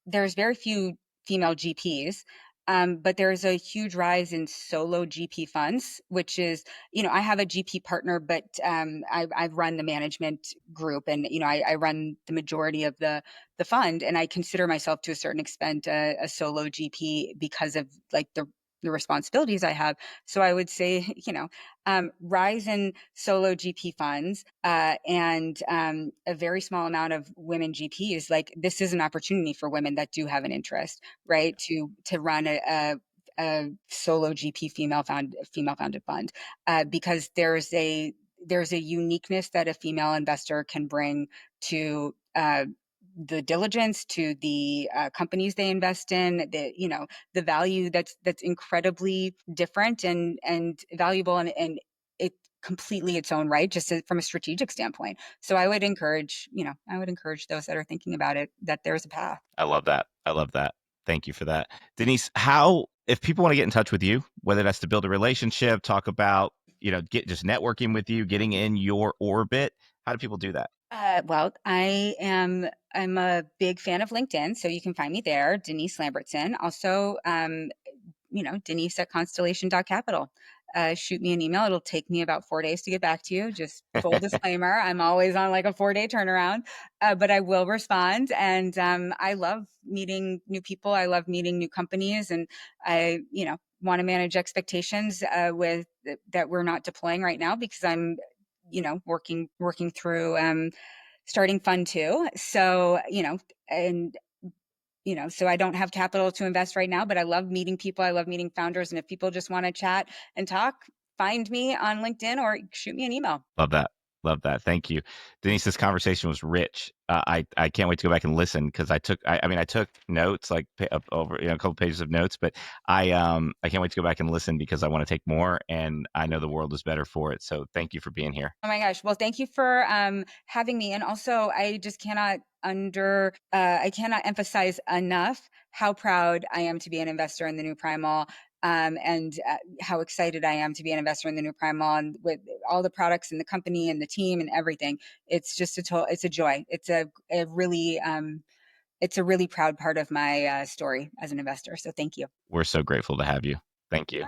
there's very few female GPs, But there's a huge rise in solo GP funds, which is, I have a GP partner, but I've run the management group, and I run the majority of the fund, and I consider myself to a certain extent a solo GP because of like the responsibilities I have. So I would say, rise in solo GP funds, and a very small amount of women GPs. Like, this is an opportunity for women that do have an interest, right? To run a solo GP female founded fund, because there's a uniqueness that a female investor can bring to the diligence, to the companies they invest in, the value that's incredibly different and valuable, and it completely its own right, just from a strategic standpoint. So I would encourage those that are thinking about it, that there's a path. I love that. I love that. Thank you for that. Denise, how, if people want to get in touch with you, whether that's to build a relationship, talk about, get just networking with you, getting in your orbit, how do people do that? Well, I'm a big fan of LinkedIn, so you can find me there, Denise Lambertson. Also, Denise at Constellation Capital. Shoot me an email. It'll take me about 4 days to get back to you. Just full disclaimer, I'm always on like a 4 day turnaround, but I will respond. And I love meeting new people. I love meeting new companies, and I, want to manage expectations with that we're not deploying right now, because I'm, working through starting fund two. So, and so I don't have capital to invest right now, but I love meeting people. I love meeting founders. And if people just want to chat and talk, find me on LinkedIn or shoot me an email. Love that. Love that. Thank you, Denise. This conversation was rich. I can't wait to go back and listen, because I took notes, like up over a couple pages of notes, but I can't wait to go back and listen, because I want to take more, and I know the world is better for it. So thank you for being here. Oh my gosh. Well, thank you for having me. And also, I cannot emphasize enough how proud I am to be an investor in the new Primal. And how excited I am to be an investor in the new Primal, and with all the products and the company and the team and everything. It's just it's a joy. It's a really proud part of my story as an investor. So thank you. We're so grateful to have you. Thank you.